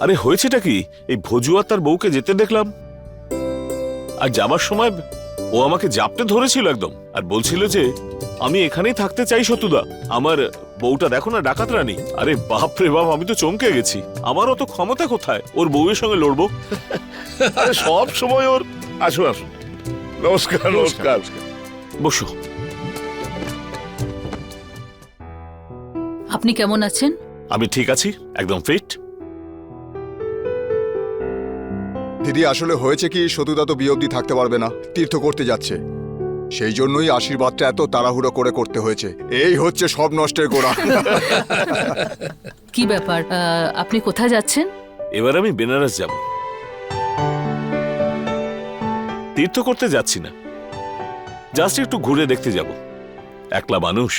আরে হয়েছেটা কি, এই ভজু আর তার বউকে যেতে দেখলাম, আর যাবার সময় ও আমাকে জাপটে ধরেছিল একদম, আর বলছিল যে আমি এখানেই থাকতে চাই সতুদা, আমার বউটা দেখো না ডাকাত রানী। আরে বাপ রে বাপ, আমি তো চমকে গেছি। আমার অত ক্ষমতা কোথায় ওর বউয়ের সঙ্গে লড়বো? আরে সব সময় ওর। আসুন আসুন, নমস্কার নমস্কার। বসো। আপনি কেমন আছেন? আমি ঠিক আছি, একদম ফিট। দিদি আসলে হয়েছে কি, সতুদা তো বিয়ে অবধি থাকতে পারবে না, তীর্থ করতে যাচ্ছে। সেই জন্যই আশীর্বাদটা এত তাড়াহুড়ো করে করতে হয়েছে। এই হচ্ছে সব নষ্টের গোড়া। কি ব্যাপার, আপনি কোথায় যাচ্ছেন? এবার আমি বেনারস যাব। তীর্থ করতে যাচ্ছি না, জাস্ট একটু ঘুরে দেখতে যাব। একলা মানুষ,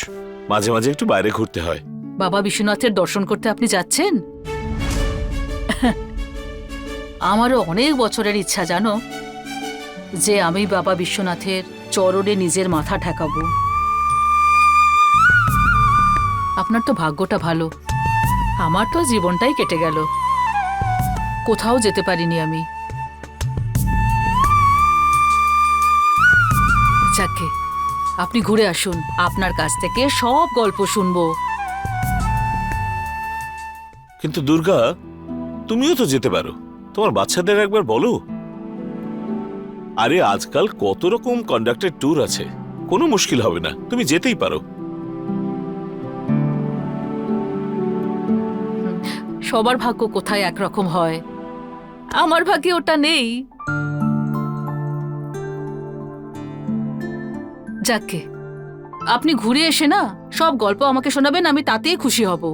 মাঝে মাঝে একটু বাইরে ঘুরতে হয়। বাবা বিশ্বনাথের দর্শন করতে আপনি যাচ্ছেন? আমারও অনেক বছরের ইচ্ছা জানো, যে আমি বাবা বিশ্বনাথের চরণে নিজের মাথা ঠেকাবো। আপনার তো ভাগ্যটা ভালো, আমার তো জীবনটাই কেটে গেল, কোথাও যেতে পারিনি আমি। যাকে আপনি ঘুরে আসুন, আপনার কাছ থেকে সব গল্প শুনবো। কিন্তু দুর্গা, তুমিও তো যেতে পারো, তোমার বাচ্চাদের একবার বলো। আরে আজকাল কত রকম কন্ডাক্টেড ট্যুর আছে, কোনো মুশকিল হবে না, তুমি যেতেই পারো। সবার ভাগ্য কোথায় একরকম হয়, আমার ভাগ্যে ওটা নেই। যাকে আপনি ঘুরে এসে না সব গল্প আমাকে শোনাবেন, আমি তাতেই খুশি হব।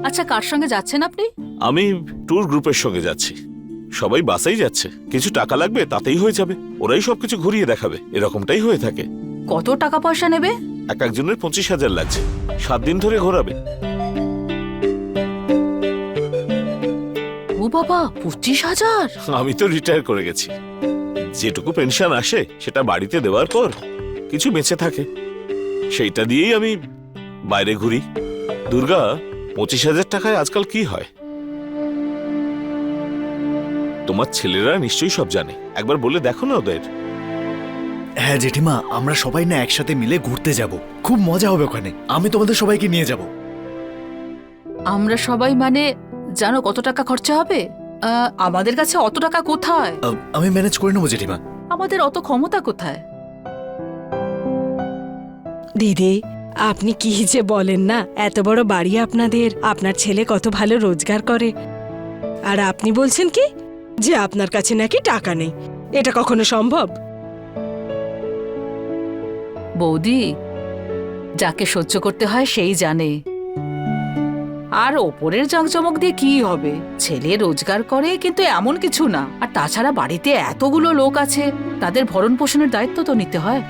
আচ্ছা, কার সঙ্গে যাচ্ছেন আপনি? আমি ট্যুর গ্রুপের সঙ্গে যাচ্ছি, সবাই বাসেই যাচ্ছে, কিছু টাকা লাগবে তাতেই হয়ে যাবে, ওরাই সবকিছু ঘুরিয়ে দেখাবে, এরকমটাই হয়ে থাকে। কত টাকা পয়সা নেবে? এক একজনের 25,000 লাগছে, 7 দিন ধরে ঘোরাবে। ও বাবা, 25,000! আমি তো রিটায়ার করে গেছি, যেটুকু পেনশন আসে সেটা বাড়িতে দেওয়ার পর কিছু বেঁচে থাকে, সেইটা দিয়েই আমি বাইরে ঘুরি। দুর্গা, 25,000 টাকায় আজকাল কি হয়? তোমার ছেলেরা নিশ্চয়ই সব জানে, একবার বলে দেখো না ওদের। হ্যাঁ জেঠিমা, আমরা সবাই না একসাথে মিলে ঘুরতে যাব, খুব মজা হবে ওখানে, আমি তোমাদের সবাইকে নিয়ে যাব। আমরা সবাই মানে জানো কত টাকা খরচা হবে? আমাদের কাছে অত টাকা কোথায়? আমি ম্যানেজ করে নেবো জেঠিমা। আমাদের অত ক্ষমতা কোথায়? দিদি, আপনি কি যে বলেন না, এত বড় বাড়ি আপনাদের, আপনার ছেলে কত ভালো রোজগার করে, আর আপনি বলছেন কি যে আপনার কাছে নাকি টাকা নেই? এটা কখনো সম্ভব? বৌদি, যাকে সহ্য করতে হয় সেই জানে। আর ওপরের জাঁকজমক দিয়ে কি হবে? ছেলে রোজগার করে কিন্তু এমন কিছু না, আর তাছাড়া বাড়িতে এতগুলো লোক আছে, তাদের ভরণ পোষণের দায়িত্ব তো নিতে হয়।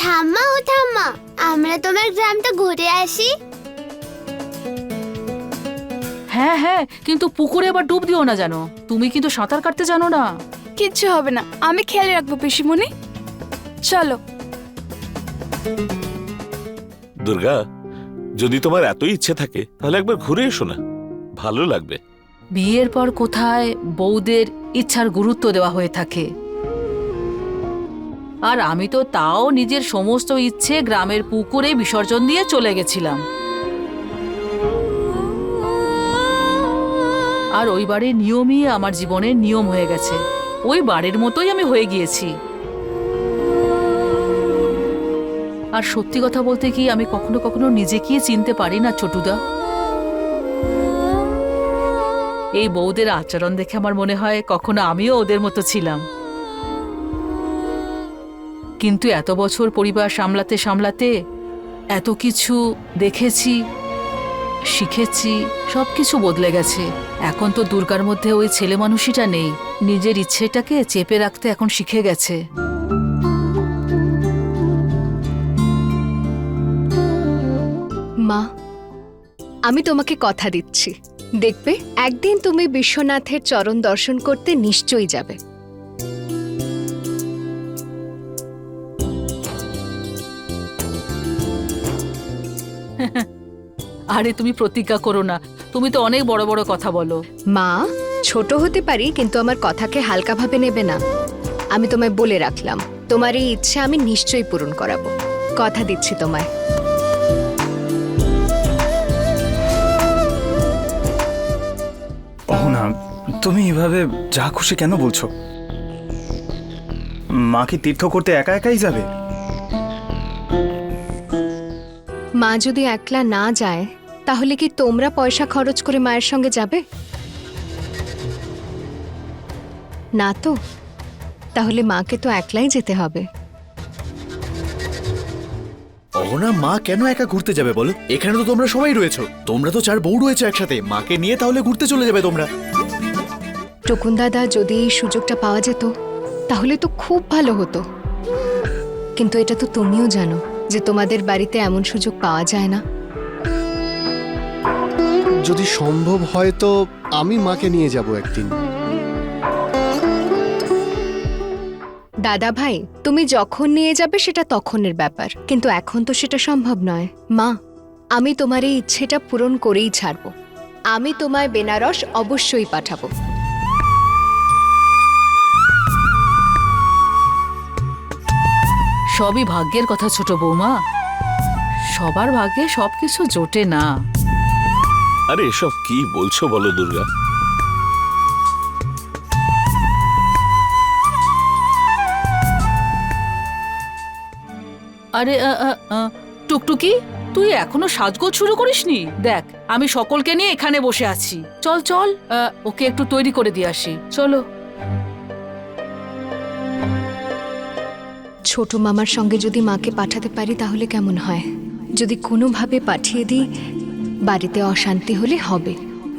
ঠাম্মা ও ঠাম্মা, আমরা তোমার গ্রামটা ঘুরে আসি। হ্যাঁ হ্যাঁ, কিন্তু পুকুরে এবার ডুব দিও না জানো, তুমি কিন্তু সাঁতার কাটতে জানো না। কিচ্ছু হবে না, আমি খেয়াল রাখবো পিসিমণি। চলো। দুর্গা, যদি তোমার এতই ইচ্ছে থাকে তাহলে একবার ঘুরে এসো না, ভালো লাগবে। বিয়ের পর কোথায় বউদের ইচ্ছার গুরুত্ব দেওয়া হয়ে থাকে, আর আমি তো তাও নিজের সমস্ত ইচ্ছে গ্রামের পুকুরে বিসর্জন দিয়ে চলে গেছিলাম, আর ওই বাড়ির নিয়মই আমার জীবনের নিয়ম হয়ে গেছে, ওই বাড়ির মতোই আমি হয়ে গিয়েছি। আর সত্যি কথা বলতে কি, আমি কখনো কখনো নিজেকে চিনতে পারি না ছোটুদা। এই বউদের আচরণ দেখে আমার মনে হয় কখনো আমিও ওদের মতো ছিলাম, কিন্তু এত বছর পরিবার সামলাতে সামলাতে এত কিছু দেখেছি, শিখেছি, সবকিছু বদলে গেছে। এখন তো দুর্গার মধ্যে ওই ছেলে মানুষটা নেই, নিজের ইচ্ছেটাকে চেপে রাখতে এখন শিখে গেছে। মা, আমি তোমাকে কথা দিচ্ছি, দেখবে একদিন তুমি বিশ্বনাথের চরণ দর্শন করতে নিশ্চয়ই যাবে। আরে তুমি প্রতিজ্ঞা করো না, তুমি তো অনেক বড় বড় কথা বলো। মা, ছোট হতে পারি কিন্তু আমার কথাকে হালকাভাবে নেবে না। আমি তোমায় বলে রাখলাম, তোমার এই ইচ্ছে আমি নিশ্চয়ই পূরণ করাবো, কথা দিচ্ছি তোমায়। অহনা, তুমি এভাবে যা খুশি কেন বলছো? মা কি তীর্থ করতে একা একাই যাবে? মা যদি একলা না যায় তাহলে কি তোমরা পয়সা খরচ করে মায়ের সঙ্গে যাবে? না তো, তাহলে মাকে তো একলাই যেতে হবে। অহনা, মা কেন একা ঘুরতে যাবে বলো? এখানে তো তোমরা সবাই রয়েছো, তোমরা তো 4 বউ রয়েছো একসাথে, মাকে নিয়ে তাহলে ঘুরতে চলে যাবে তোমরা। টুকুন দাদা, যদি এই সুযোগটা পাওয়া যেত তাহলে তো খুব ভালো হতো, কিন্তু এটা তো তুমিও জানো যে তোমাদের বাড়িতে এমন সুযোগ পাওয়া যায় না। যদি সম্ভব হয় তো আমি মাকে নিয়ে যাব একদিন। দাদা ভাই, তুমি যখন নিয়ে যাবে সেটা তখনের ব্যাপার, কিন্তু এখন তো সেটা সম্ভব নয়। মা, আমি তোমার এই ইচ্ছেটা পূরণ করেই ছাড়ব। আমি তোমায় বেনারস অবশ্যই পাঠাবো। সবই ভাগ্যের কথা ছোট বৌমা, সবার ভাগ্যে সবকিছু জোটে না। আরে এসব কি বলছো বলো দুর্গা? আরে টুকটুকি, তুই এখনো সাজগোজ শুরু করিসনি? দেখ, আমি সকলকে নিয়ে এখানে বসে আছি। চল চল, ওকে একটু তৈরি করে দিয়ে আসি, চলো। ছোট মামার সঙ্গে যদি মাকে পাঠাতে পারি তাহলে কেমন হয়? যদি কোনোভাবে পাঠিয়ে দিই, বাড়িতে অশান্তি হলে হবে।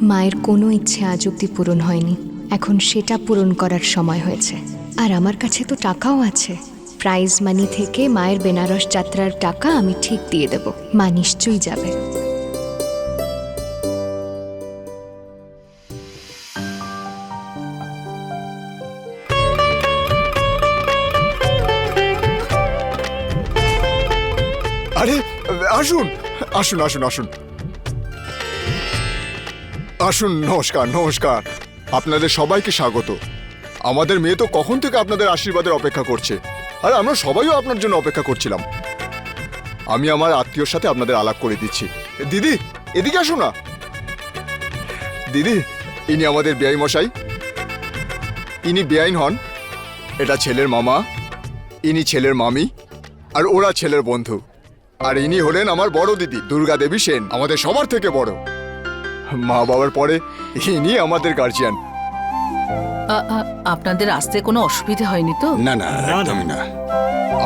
মায়ের কোনো ইচ্ছে আজ অব্দি পূরণ হয়নি, এখন সেটা পূরণ করার সময় হয়েছে। আর আমার কাছে তো টাকাও আছে, প্রাইজ মানি থেকে মায়ের বেনারস যাত্রার টাকা আমি ঠিক দিয়ে দেব। মা নিশ্চয়ই যাবে। আরে আসুন আসুন আসুন আসুন আসুন, নমস্কার নমস্কার। আপনাদের সবাইকে স্বাগত। আমাদের মেয়ে তো কখন থেকে আপনাদের আশীর্বাদের অপেক্ষা করছে, আর আমরা সবাইও আপনার জন্য অপেক্ষা করছিলাম। আমি আমার আত্মীয়র সাথে আপনাদের আলাপ করে দিচ্ছি। দিদি, এদিকে আসো না। দিদি, ইনি আমাদের বেআই মশাই, ইনি বেআইন হন। এটা ছেলের মামা, ইনি ছেলের মামি, আর ওরা ছেলের বন্ধু। আর ইনি হলেন আমার বড় দিদি দুর্গা দেবী সেন, আমাদের সবার থেকে বড়। মা বাবার পরে ইনি আমাদের গার্জিয়ান। আপনাদের আসতে কোনো অসুবিধা হয়নি তো? না না, একদমই না।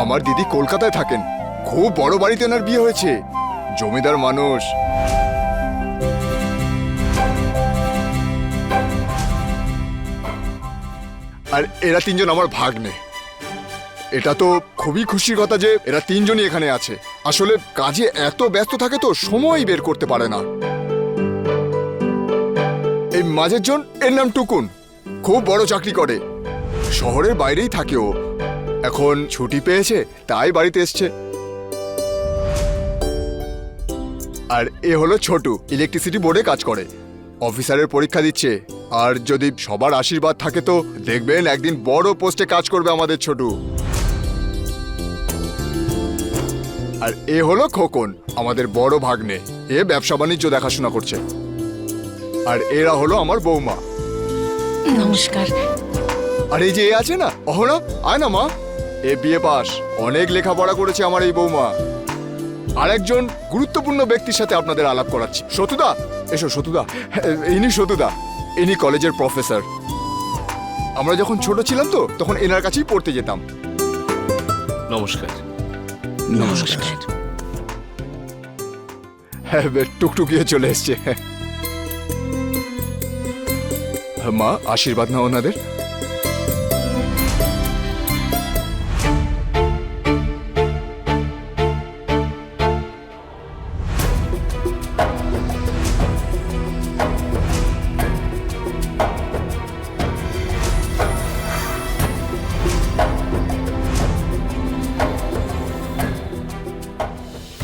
আমার দিদি কলকাতায় থাকেন, খুব বড় বাড়িতে ওনার বিয়ে হয়েছে, জমিদার মানুষ। আর এরা 3 জন আমার ভাগ্নে। এটা তো খুবই খুশির কথা যে এরা 3 জনই এখানে আছে। আসলে কাজে এত ব্যস্ত থাকে তো সময় বের করতে পারে না। এই মাঝের জন, এর নাম টুকুন, খুব বড় চাকরি করে, শহরের বাইরেই থাকে ও। এখন ছুটি পেয়েছে তাই বাড়িতে এসছে। আর এ হলো ছোটু, ইলেকট্রিসিটি বোর্ডে কাজ করে, অফিসারের পরীক্ষা দিচ্ছে। আর যদি সবার আশীর্বাদ থাকে তো দেখবেন একদিন বড় পোস্টে কাজ করবে আমাদের ছোটু। আর এ হলো খোকন, আমাদের বড় ভাগ্নে, এ ব্যবসা বাণিজ্য দেখাশোনা করছে। আর এরা হলো আমার বৌমা। নমস্কার। আর এই যে এ আছে না, অহনা, আয় না মা, এ বিএ পাস, অনেক লেখাপড়া করেছে আমার এই বৌমা। আর একজন গুরুত্বপূর্ণ ব্যক্তির সাথে আপনাদের আলাপ করাচ্ছি, সতুদা। এসো সতুদা, ইনি সতুদা, ইনি কলেজের প্রফেসর। আমরা যখন ছোট ছিলাম তো তখন এনার কাছেই পড়তে যেতাম। নমস্কার। নমস্কার। হ্যাঁ, টুকটুকিয়ে চলে এসছে। মা, আশীর্বাদ না ওনাদের।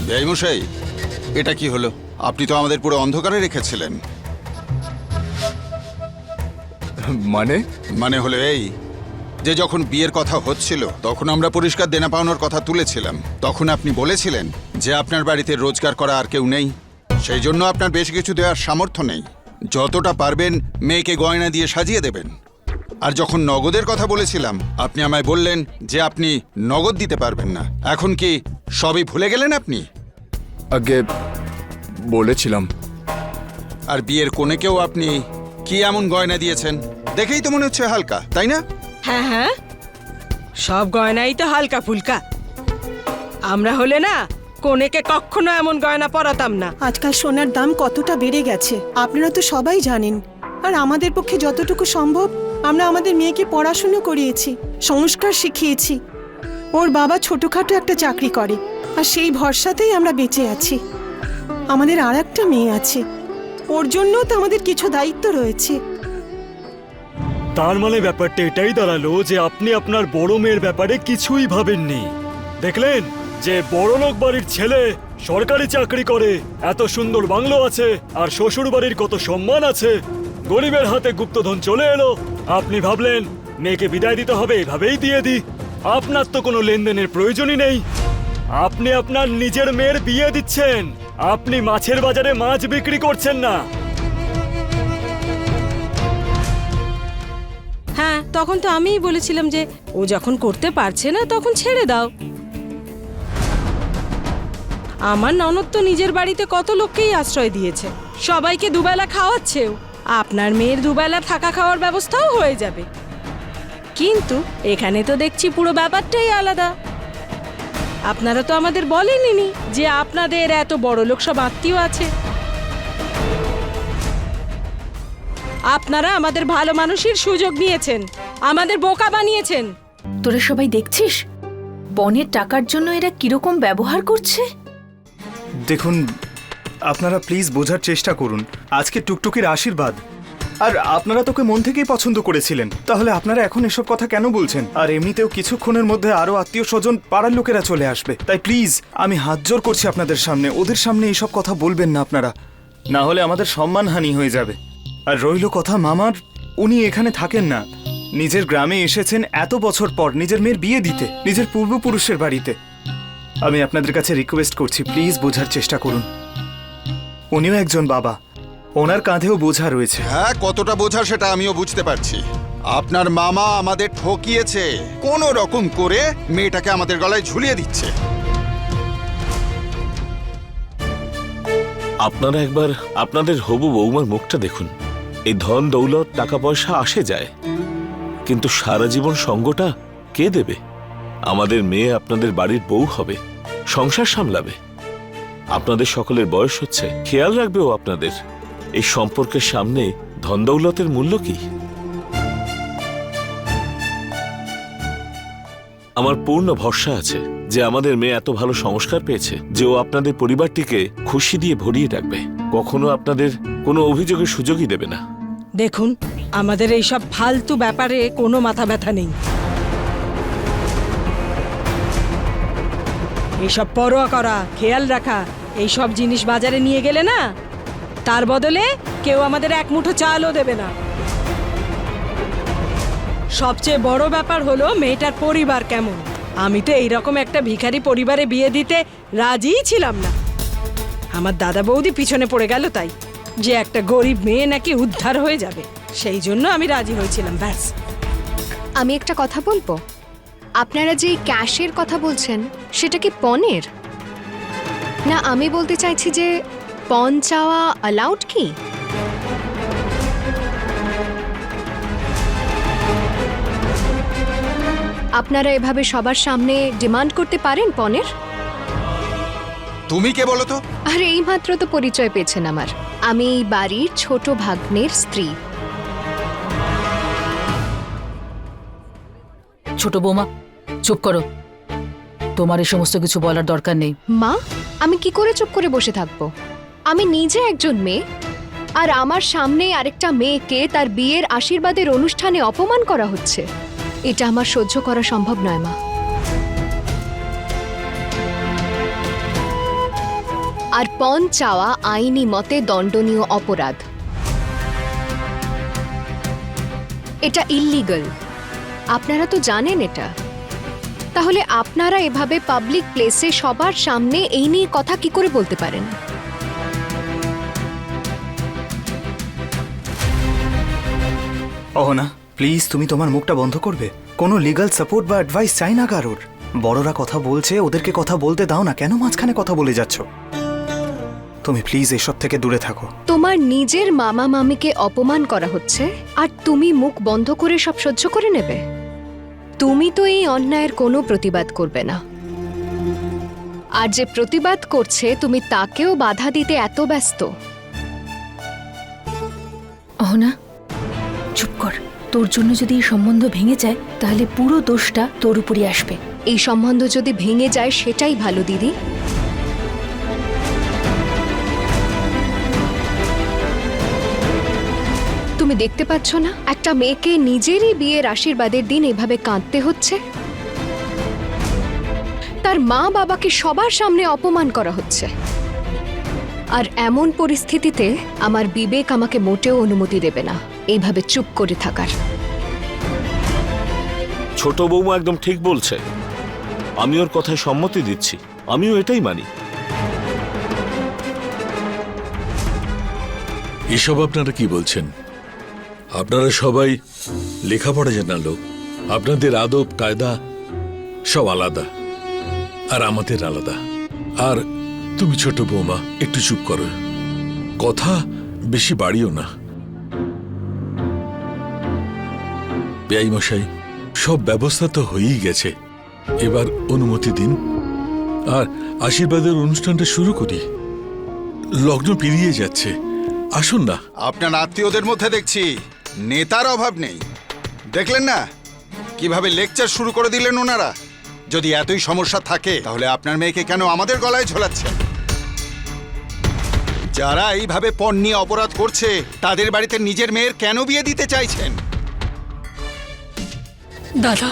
বেআই মশাই, এটা কি হলো? আপনি তো আমাদের পুরো অন্ধকারে রেখেছিলেন। মানে মানে হলো এই যে যখন বিয়ের কথা হচ্ছিল তখন আমরা পরিষ্কার দেনা পাওনার কথা তুলেছিলাম। তখন আপনি বলেছিলেন যে আপনার বাড়িতে রোজগার করা আর কেউ নেই, সেই জন্য আপনার বেশি কিছু দেওয়ার সামর্থ্য নেই। যতটা পারবেন মেয়েকে গয়না দিয়ে সাজিয়ে দেবেন। আর যখন নগদের কথা বলেছিলাম আপনি আমায় বললেন যে আপনি নগদ দিতে পারবেন না। এখন কি সবই ভুলে গেলেন আপনি? আগে বলেছিলাম। আর বিয়ের কোণেকেও আপনি কি এমন গয়না দিয়েছেন? দেখেই তো মনে হচ্ছে হালকা, তাই না? হ্যাঁ হ্যাঁ, সব গয়নাই তো হালকা ফুলকা। আমরা হলে না কনেকে কখনো এমন গয়না পরাতাম না। আজকাল সোনার দাম কতটা বেড়ে গেছে আপনারা তো সবাই জানেন। আর আমাদের পক্ষে যতটুকু সম্ভব আমরা আমাদের মেয়েকে পড়াশুনো করিয়েছি, সংস্কার শিখিয়েছি। ওর বাবা ছোটখাটো একটা চাকরি করে, আর সেই ভরসাতেই আমরা বেঁচে আছি। আমাদের আর একটা মেয়ে আছে, ওর জন্য তো আমাদের কিছু দায়িত্ব রয়েছে। তার মানে ব্যাপারটা এটাই দাঁড়ালো যে আপনি আপনার বড় মেয়ের ব্যাপারে কিছুই ভাবেননি। দেখলেন যে বড়লোক বাড়ির ছেলে সরকারি চাকরি করে, এত সুন্দর বাংলো আছে, আর শ্বশুর বাড়ির কত সম্মান আছে, গরিবের হাতে গুপ্তধন চলে এলো। আপনি ভাবলেন মেয়েকে বিদায় দিতে হবে, এভাবেই দিয়ে দিই। আপনার তো কোনো লেনদেনের প্রয়োজনই নেই। আপনি আপনার নিজের মেয়ের বিয়ে দিচ্ছেন, আপনি মাছের বাজারে মাছ বিক্রি করছেন না। হ্যাঁ, তখন তো আমিই বলেছিলাম যে ও যখন করতে পারছে না তখন ছেড়ে দাও। আমার ননদ তো নিজের বাড়িতে কত লোককেই আশ্রয় দিয়েছে, সবাইকে দুবেলা খাওয়াচ্ছেও। আপনার মেয়ের দুবেলা থাকা খাওয়ার ব্যবস্থাও হয়ে যাবে। কিন্তু এখানে তো দেখছি পুরো ব্যাপারটাই আলাদা। আপনারা তো আমাদের বলেননি যে আপনাদের এত বড় লোক সব আত্মীয় আছে। আপনারা আমাদের ভালো মানুষের সুযোগ নিয়েছেন, আমাদের বোকা বানিয়েছেন। তোরা সবাই দেখছিস বনের টাকার জন্য এরা কিরকম ব্যবহার করছে। দেখুন, আপনারা প্লিজ বোঝার চেষ্টা করুন। আজকে টুকটুকির আশীর্বাদ, আর আপনারা তোকে মন থেকেই পছন্দ করেছিলেন, তাহলে আপনারা এখন এসব কথা কেন বলছেন? আর এমনিতেও কিছুক্ষণের মধ্যে আরো আত্মীয় স্বজন পাড়ার লোকেরা চলে আসবে। তাই প্লিজ আমি হাত জোর করছি আপনাদের সামনে, ওদের সামনে এইসব কথা বলবেন না আপনারা, না হলে আমাদের সম্মানহানি হয়ে যাবে। আর রইল কথা মামার, উনি এখানে থাকেন না, নিজের গ্রামে এসেছেন এত বছর পর নিজের মেয়ের বিয়ে দিতে, নিজের পূর্বপুরুষের বাড়িতে। আমি আপনাদের কাছে রিকোয়েস্ট করছি, প্লিজ বোঝার চেষ্টা করুন। উনিও একজন বাবা, ওনার কাঁধেও বোঝা রয়েছে। হ্যাঁ, কতটা বোঝা সেটা আমিও বুঝতে পারছি। আপনার মামা আমাদের ঠকিয়েছে, কোনো রকম করে মেয়েটাকে আমাদের গলায় ঝুলিয়ে দিচ্ছে। আপনারা একবার আপনাদের হবু বৌমার মুখটা দেখুন। এই ধন দৌলত টাকা পয়সা আসে যায়, কিন্তু সারা জীবন সঙ্গটা কে দেবে? আমাদের মেয়ে আপনাদের বাড়ির বউ হবে, সংসার সামলাবে। আপনাদের সকলের বয়স হচ্ছে, খেয়াল রাখবে ও আপনাদের। এই সম্পর্কের সামনে ধন দৌলতের মূল্য কি? আমার পূর্ণ ভরসা আছে যে আমাদের মেয়ে এত ভালো সংস্কার পেয়েছে যে ও আপনাদের পরিবারটিকে খুশি দিয়ে ভরিয়ে রাখবে, কখনো আপনাদের কোনো অভিযোগের সুযোগই দেবে না। দেখুন, আমাদের এইসব ফালতু ব্যাপারে কোনো মাথা ব্যথা নেই। এইসব পরোয়া করা, খেয়াল রাখা, এইসব জিনিস বাজারে নিয়ে গেলে না, তার বদলে কেউ আমাদের এক মুঠো চালও দেবে না। সবচেয়ে বড় ব্যাপার হলো মেয়েটার পরিবার কেমন। আমি তো এইরকম একটা ভিখারি পরিবারে বিয়ে দিতে রাজিই ছিলাম না। আমার দাদা বৌদি পিছনে পড়ে গেল তাই, যে একটা গরিব মেয়ে নাকি উদ্ধার হয়ে যাবে, সেই জন্য আমি রাজি হয়েছিলাম, ব্যাস। আমি একটা কথা বলবো, আপনারা যে ক্যাশের কথা বলছেন সেটা কি পণের? না, আমি বলতে চাইছি যে পণ চাওয়া অ্যালাউড কি? আপনারা এভাবে সবার সামনে ডিমান্ড করতে পারেন পণের? তুমি কে বলো তো? আর এইমাত্র তো পরিচয় পেয়েছেন আমার। আমি এই বাড়ির ছোট ভাগ্নের স্ত্রী। ছোট বৌমা, চুপ করো, তোমার এই সমস্ত কিছু বলার দরকার নেই। মা, আমি কি করে চুপ করে বসে থাকবো? আমি নিজে একজন মেয়ে, আর আমার সামনে আরেকটা মেয়েকে তার বিয়ের আশীর্বাদের অনুষ্ঠানে অপমান করা হচ্ছে। এটা আমার সহ্য করা সম্ভব নয় মা। আর পণ চাওয়া আইনি মতে দণ্ডনীয় অপরাধ। এটা ইল্লিগাল, আপনারা তো জানেন এটা। তাহলে আপনারা এভাবে পাবলিক প্লেসে সবার সামনে এই নিয়ে কথা কি করে বলতে পারেন? অহনা, প্লিজ তুমি তোমার মুখটা বন্ধ করবে? কোনো লিগ্যাল সাপোর্ট বা অ্যাডভাইস চাই না কারোর। বড়রা কথা বলছে, ওদেরকে কথা বলতে দাও না, কেন মাঝখানে কথা বলে যাচ্ছ? তুমি প্লিজ এসব থেকে দূরে থাকো। তোমার নিজের মামা মামিকে অপমান করা হচ্ছে আর তুমি মুখ বন্ধ করে সব সহ্য করে নেবে? তুমি তো এই অন্যায়ের কোনো প্রতিবাদ করবে না, আর যে প্রতিবাদ করছে তুমি তাকেও বাধা দিতে এত ব্যস্ত। অহনা, চুপ কর। তোর জন্য যদি এই সম্বন্ধ ভেঙে যায় তাহলে পুরো দোষটা তোর উপরই আসবে। এই সম্বন্ধ যদি ভেঙে যায় সেটাই ভালো দিদি। তুমি দেখতে পাচ্ছ না একটা মেয়েকে নিজেরই বিয়ের আশীর্বাদের দিন এভাবে কাঁদতে হচ্ছে? তার মা বাবাকে সবার সামনে অপমান করা হচ্ছে। আর এমন পরিস্থিতিতে আমার বিবেক আমাকে মোটেও অনুমতি দেবে না এইভাবে চুপ করে থাকার। ছোট বৌমা একদম ঠিক বলছে, আমি ওর কথায় সম্মতি দিচ্ছি, আমিও এটাই মানি। এসব আপনারা কি বলছেন? আপনারা সবাই লেখাপড়া জানা লোক, আপনাদের আদব কায়দা সব আলাদা, আর আমাদের আলাদা। আর তুমি ছোট বৌমা একটু চুপ করো, কথা বেশি বাড়িও না। বেআই মশাই, সব ব্যবস্থা তো হয়েই গেছে, এবার অনুমতি দিন আর আশীর্বাদের অনুষ্ঠানটা শুরু করি। লগ্ন পেরিয়ে যাচ্ছে, আসুন না। আপনার আত্মীয়দের মধ্যে দেখছি নেতার অভাব নেই। দেখলেন না কিভাবে লেকচার শুরু করে দিলেন ওনারা? যদি এতই সমস্যা থাকে তাহলে আপনার মেয়েকে কেন আমাদের গলায় ঝোলাচ্ছেন? যারা এইভাবে পণ নিয়ে অপরাধ করছে তাদের বাড়িতে নিজের মেয়ের কেন বিয়ে দিতে চাইছেন? দাদা,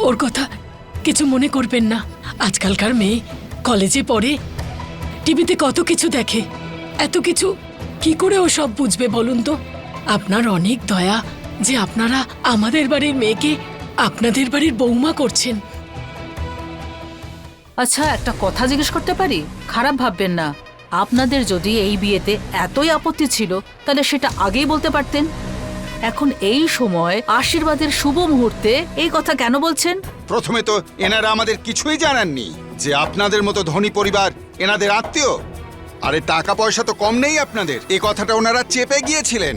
ওর কথা কিছু মনে করবেন না। আজকালকার মেয়ে কলেজে পড়ে, টিভিতে কত কিছু দেখে, এত কিছু কি করে ও সব বুঝবে বলুন তো? আপনার অনেক দয়া যে আপনারা আমাদের বাড়ির মেয়েকে আপনাদের বাড়ির বৌমা করছেন। আচ্ছা, একটা কথা জিজ্ঞেস করতে পারি? খারাপ ভাববেন না। আপনাদের যদি এই বিয়েতে এতই আপত্তি ছিল তাহলে সেটা আগেই বলতে পারতেন। এখন এই সময় আশীর্বাদের শুভ মুহূর্তে এই কথা কেন বলছেন? প্রথমে তো এনারা আমাদের কিছুই জানাননি যে আপনাদের মতো ধনী পরিবার এনাদের আত্মীয়। আরে টাকা পয়সা তো কম নেই আপনাদের, এই কথাটা ওনারা চেপে গিয়েছিলেন।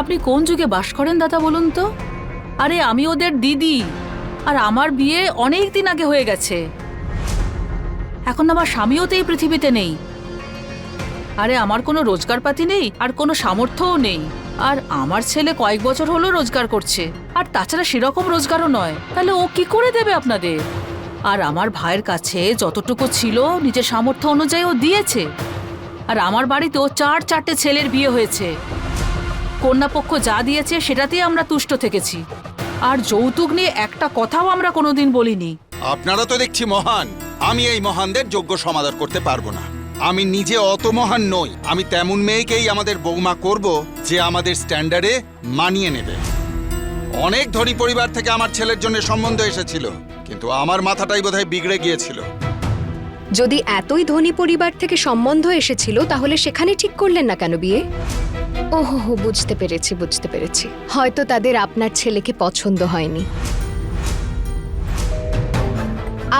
আপনি কোন যুগে বাস করেন দাদা বলুন তো? আরে আমি ওদের দিদি, আর আমার বিয়ে অনেক দিন আগে হয়ে গেছে। এখন আমার স্বামীও তো এই পৃথিবীতে নেই। আরে আমার কোনো রোজগারপাতি নেই আর কোনো সামর্থ্যও নেই। আর আমার ছেলে কয়েক বছর হলো রোজগার করছে, আর তাছাড়া সেরকম রোজগারও নয়। তাহলে ও কি করে দেবে আপনাদের? আর আমার ভাইয়ের কাছে যতটুকু ছিল নিজের সামর্থ্য অনুযায়ী ও দিয়েছে। আর আমার বাড়িতেও 4 ছেলের বিয়ে হয়েছে। কন্যাপক্ষ যা দিয়েছে সেটাতেই আমরা তুষ্ট থেকেছি, আর যৌতুক নিয়ে একটা কথাও আমরা কোনোদিন বলিনি। আপনারা তো দেখছি মহান, আমি এই মহানদের যোগ্য সমাদর করতে পারবো না। আমি নিজে অত মহান নই। আমি তেমন মেয়েকেই আমাদের বৌমা করব যে আমাদের স্ট্যান্ডার্ডে মানিয়ে নেবে। অনেক ধনী পরিবার থেকে আমার ছেলের জন্য সম্বন্ধ এসেছিল, কিন্তু আমার মাথাটাই বোধহয় বিগড়ে গিয়েছিল। যদি এতই ধনী পরিবার থেকে সম্বন্ধ এসেছিল তাহলে সেখানে ঠিক করলেন না কেন বিয়ে? ওহো, বুঝতে পেরেছি। হয়তো তাদের আপনার ছেলেকে পছন্দ হয়নি।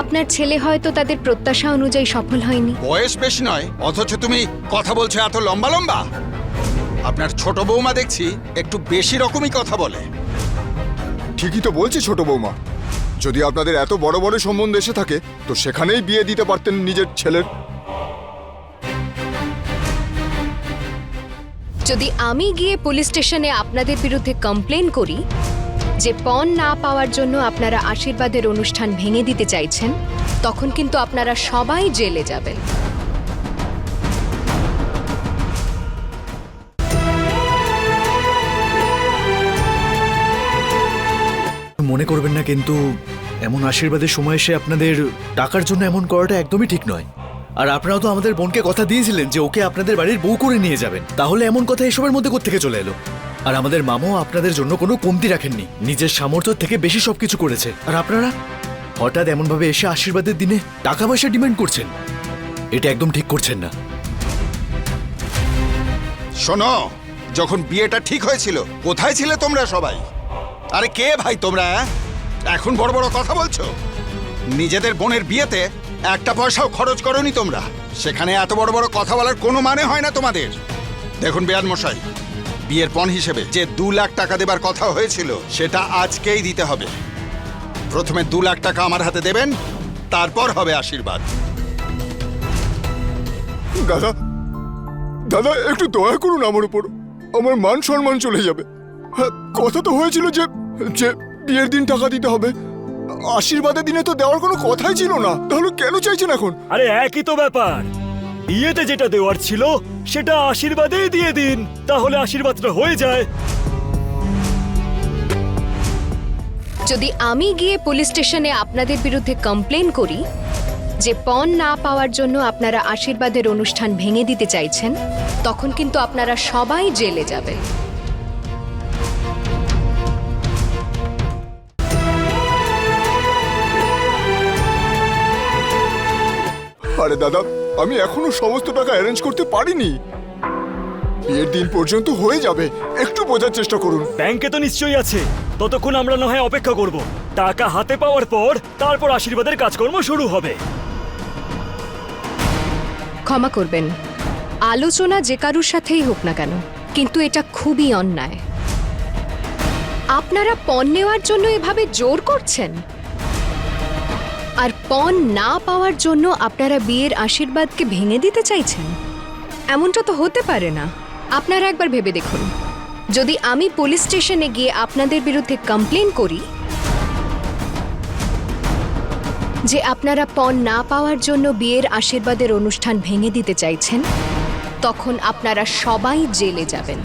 আপনার ছেলে হয়তো তাদের প্রত্যাশা অনুযায়ী সফল হয়নি। বয়স বেশি নয়, অথচ তুমি কথা বলছো এত লম্বা লম্বা। আপনার ছোট বৌমা দেখছি একটু বেশি রকমই কথা বলে। ঠিকই তো বলছি ছোট বৌমা, যদি আপনাদের এত বড় বড় সম্বন্ধ এসে থাকে তো সেখানেই বিয়ে দিতে পারতেন নিজের ছেলের। যদি আমি গিয়ে পুলিশ স্টেশনে আপনাদের বিরুদ্ধে কমপ্লেন করি যে পণ না পাওয়ার জন্য আপনারা আশীর্বাদের অনুষ্ঠান ভেঙে দিতে চাইছেন, তখন কিন্তু আপনারা সবাই জেলে যাবেন। মনে করবেন না, কিন্তু এমন আশীর্বাদের সময় এসে আপনাদের টাকার জন্য এমন করাটা একদমই ঠিক নয়। আর আপনারাও তো আমাদের বোনকে কথা দিয়েছিলেন যে ওকে আপনাদের বাড়ির বউ করে নিয়ে যাবেন, তাহলে এমন কথা এসবের মধ্যে কোত্থেকে চলে এলো? আর আমাদের মামাও আপনাদের জন্য কোনো কমতি রাখেননি, নিজের সামর্থ্য থেকে বেশি সবকিছু করেছে। আর আপনারা হঠাৎ এমনভাবে এসে আশীর্বাদের দিনে টাকা পয়সা ডিমান্ড করছেন, এটা একদম ঠিক করছেন না। শোনো, যখন বিয়েটা ঠিক হয়েছিল কোথায় ছিলে তোমরা সবাই? আরে কে ভাই তোমরা? এখন বড় বড় কথা বলছো। নিজেদের বোনের বিয়েতে একটা পয়সাও খরচ করোনি তোমরা, সেখানে এত বড় বড় কথা বলার কোনো মানে হয় না তোমাদের। দেখুন বেয়ান মশাই, বিয়ের পণ হিসেবে যে 2 লাখ টাকা দেবার কথা হয়েছিল সেটা আজকেই দিতে হবে। প্রথমে 2 লাখ টাকা আমার হাতে দেবেন, তারপর হবে আশীর্বাদ। দাদা দাদা একটু দয়া করুন আমার উপর, আমার মান সম্মান চলে যাবে। হ্যাঁ, কথা তো হয়েছিল যে যে বিয়ের দিন টাকা দিতে হবে, আশীর্বাদের দিনে তো দেওয়ার কোনো কথাই ছিল না, তাহলে কেন চাইছেন এখন? আরে একই তো ব্যাপার, বিয়েতে যেটা দেওয়ার ছিল সেটা আশীর্বাদেই দিয়ে দিন, তাহলে আশীর্বাদটা হয়ে যায়। যদি আমি গিয়ে পুলিশ স্টেশনে আপনাদের বিরুদ্ধে কমপ্লেন করি যে পণ না পাওয়ার জন্য আপনারা আশীর্বাদের অনুষ্ঠান ভেঙে দিতে চাইছেন, তখন কিন্তু আপনারা সবাই জেলে যাবেন। আরে দাদা, আমি এখনো সমস্ত টাকা অ্যারেঞ্জ করতে পারিনি, বিয়ের দিন পর্যন্ত হয়ে যাবে, একটু বোঝার চেষ্টা করুন। ব্যাংকে তো নিশ্চয়ই আছে, ততক্ষণ আমরা না হয় অপেক্ষা করব। টাকা হাতে পাওয়ার পর তারপর আশীর্বাদের কাজকর্ম শুরু হবে। ক্ষমা করবেন, আলোচনা যে কারুর সাথেই হোক না কেন, কিন্তু এটা খুবই অন্যায়। আপনারা পণ নেওয়ার জন্য এভাবে জোর করছেন, আর পণ না পাওয়ার জন্য আপনারা বিয়ের আশীর্বাদকে ভেঙে দিতে চাইছেন। এমনটা তো হতে পারে না। আপনারা একবার ভেবে দেখুন, যদি আমি পুলিশ স্টেশনে গিয়ে আপনাদের বিরুদ্ধে কমপ্লেন করি যে আপনারা পণ না পাওয়ার জন্য বিয়ের আশীর্বাদের অনুষ্ঠান ভেঙে দিতে চাইছেন, তখন আপনারা সবাই জেলে যাবেন।